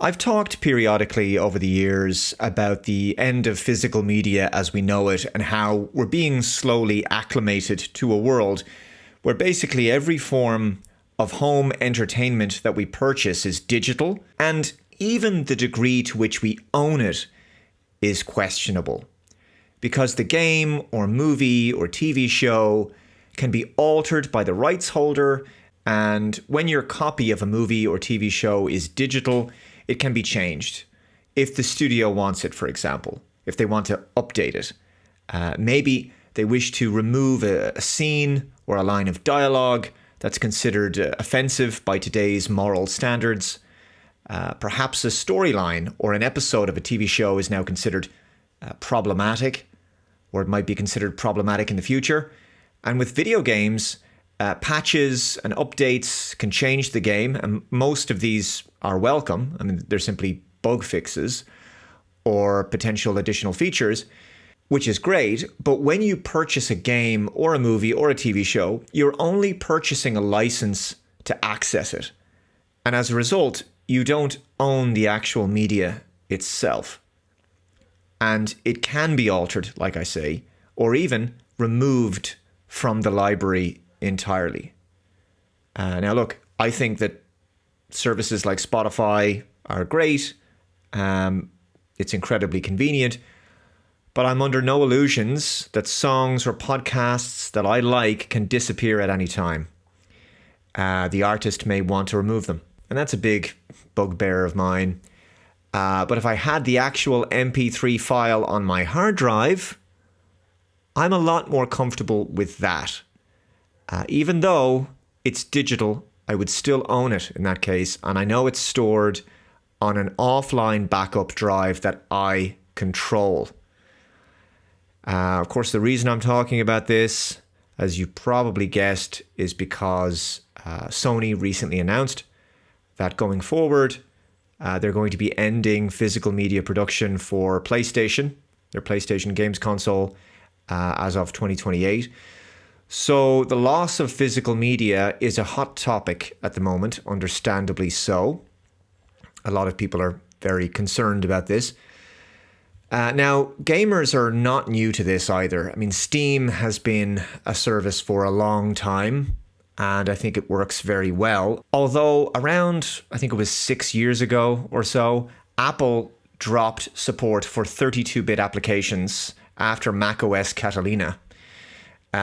I've talked periodically over the years about the end of physical media as we know it and how we're being slowly acclimated to a world where basically every form of home entertainment that we purchase is digital, and even the degree to which we own it is questionable. Because the game or movie or TV show can be altered by the rights holder, and when your copy of a movie or TV show is digital, it can be changed. If the studio wants it, for example, if they want to update it. Maybe they wish to remove a scene or a line of dialogue that's considered offensive by today's moral standards. Perhaps a storyline or an episode of a TV show is now considered problematic, or it might be considered problematic in the future. And with video games, patches and updates can change the game, and most of these are welcome. I mean, they're simply bug fixes or potential additional features, which is great. But when you purchase a game or a movie or a TV show, you're only purchasing a license to access it. And as a result, you don't own the actual media itself. And it can be altered, like I say, or even removed from the library entirely. Now, look, I think that services like Spotify are great. It's incredibly convenient. But I'm under no illusions that songs or podcasts that I like can disappear at any time. The artist may want to remove them. And that's a big bugbear of mine. But if I had the actual MP3 file on my hard drive, I'm a lot more comfortable with that. Even though it's digital, I would still own it in that case. And I know it's stored on an offline backup drive that I control. Of course, the reason I'm talking about this, as you probably guessed, is because Sony recently announced that going forward, they're going to be ending physical media production for PlayStation, their PlayStation games console, as of 2028. So the loss of physical media is a hot topic at the moment, understandably so. A lot of people are very concerned about this. Now, gamers are not new to this either. I mean, Steam has been a service for a long time, and I think it works very well. Although around, I think it was 6 years ago or so, Apple dropped support for 32-bit applications after macOS Catalina.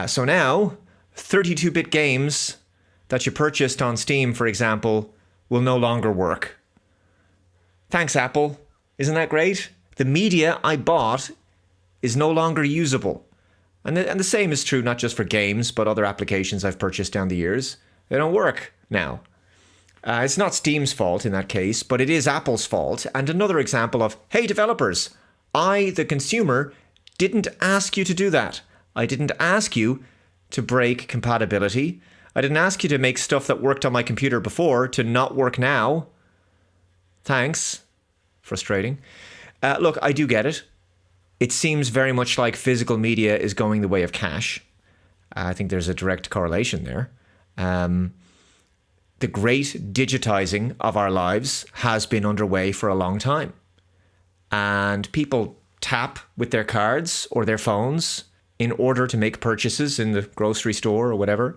So now, 32-bit games that you purchased on Steam, for example, will no longer work. Thanks, Apple. Isn't that great? The media I bought is no longer usable. And the same is true not just for games, but other applications I've purchased down the years. They don't work now. It's not Steam's fault in that case, but it is Apple's fault. And another example of, hey, developers, I, the consumer, didn't ask you to do that. I didn't ask you to break compatibility. I didn't ask you to make stuff that worked on my computer before to not work now. Thanks. Frustrating. Look, I do get it. It seems very much like physical media is going the way of cash. I think there's a direct correlation there. The great digitizing of our lives has been underway for a long time. And people tap with their cards or their phones in order to make purchases in the grocery store or whatever.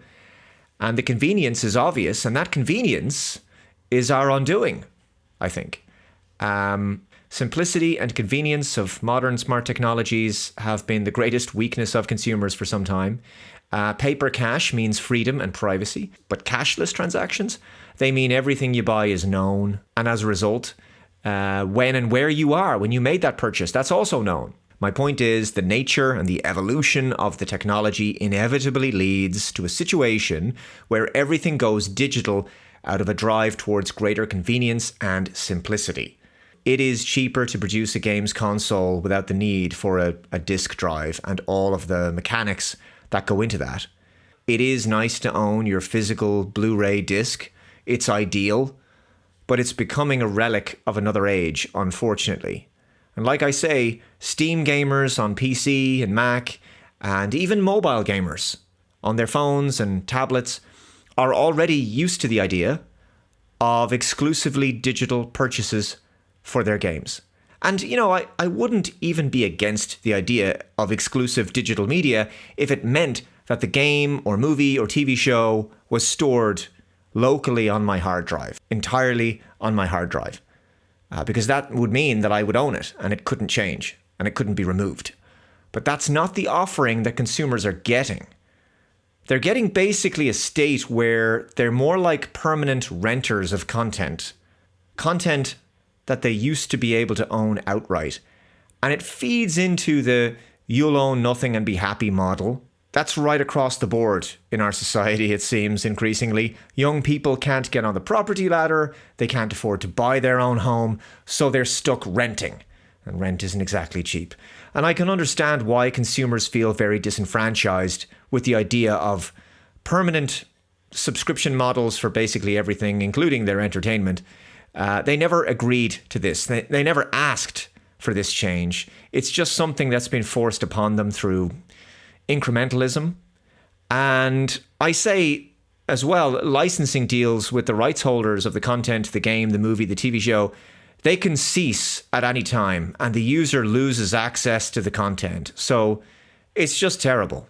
And the convenience is obvious, and that convenience is our undoing, I think. Simplicity and convenience of modern smart technologies have been the greatest weakness of consumers for some time. Paper cash means freedom and privacy, but cashless transactions, they mean everything you buy is known. And as a result, when and where you are when you made that purchase, that's also known. My point is the nature and the evolution of the technology inevitably leads to a situation where everything goes digital out of a drive towards greater convenience and simplicity. It is cheaper to produce a games console without the need for a disk drive and all of the mechanics that go into that. It is nice to own your physical Blu-ray disc. It's ideal, but it's becoming a relic of another age, unfortunately. And like I say, Steam gamers on PC and Mac, and even mobile gamers on their phones and tablets are already used to the idea of exclusively digital purchases for their games. And, I wouldn't even be against the idea of exclusive digital media if it meant that the game or movie or TV show was stored locally on my hard drive, entirely on my hard drive. Because that would mean that I would own it and it couldn't change and it couldn't be removed. But that's not the offering that consumers are getting. They're getting basically a state where they're more like permanent renters of content. Content that they used to be able to own outright. And it feeds into the you'll own nothing and be happy model. That's right across the board in our society, it seems, increasingly. Young people can't get on the property ladder, they can't afford to buy their own home, so they're stuck renting. And rent isn't exactly cheap. And I can understand why consumers feel very disenfranchised with the idea of permanent subscription models for basically everything, including their entertainment. They never agreed to this. They never asked for this change. It's just something that's been forced upon them through incrementalism. And I say as well, licensing deals with the rights holders of the content, the game, the movie, the TV show, they can cease at any time and the user loses access to the content. So it's just terrible.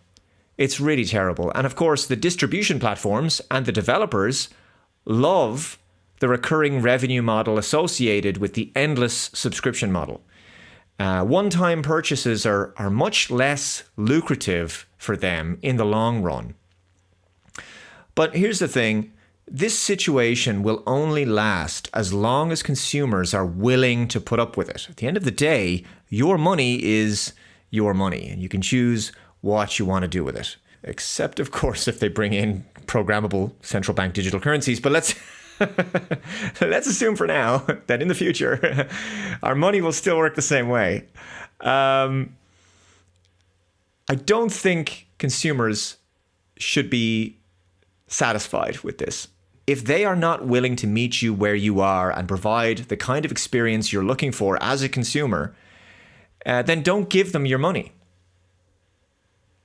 It's really terrible. And of course, the distribution platforms and the developers love the recurring revenue model associated with the endless subscription model. One-time purchases are much less lucrative for them in the long run. But here's the thing. This situation will only last as long as consumers are willing to put up with it. At the end of the day, your money is your money, and you can choose what you want to do with it. Except, of course, if they bring in programmable central bank digital currencies. But let's assume for now that in the future, our money will still work the same way. I don't think consumers should be satisfied with this. If they are not willing to meet you where you are and provide the kind of experience you're looking for as a consumer, then don't give them your money.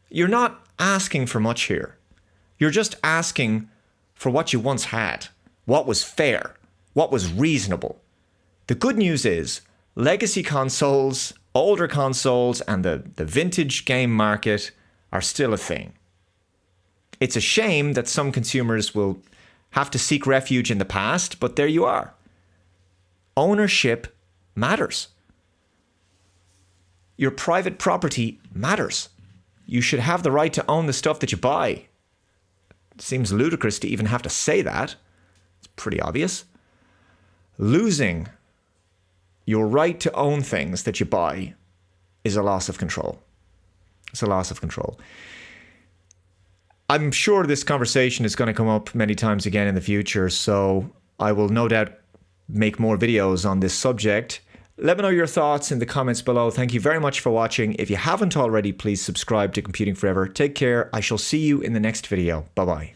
You're not asking for much here. You're just asking for what you once had, what was fair, what was reasonable. The good news is legacy consoles, older consoles, and the vintage game market are still a thing. It's a shame that some consumers will have to seek refuge in the past, but there you are. Ownership matters. Your private property matters. You should have the right to own the stuff that you buy. It seems ludicrous to even have to say that. It's pretty obvious. Losing your right to own things that you buy is a loss of control. It's a loss of control. I'm sure this conversation is going to come up many times again in the future, so I will no doubt make more videos on this subject. Let me know your thoughts in the comments below. Thank you very much for watching. If you haven't already, please subscribe to Computing Forever. Take care. I shall see you in the next video. Bye-bye.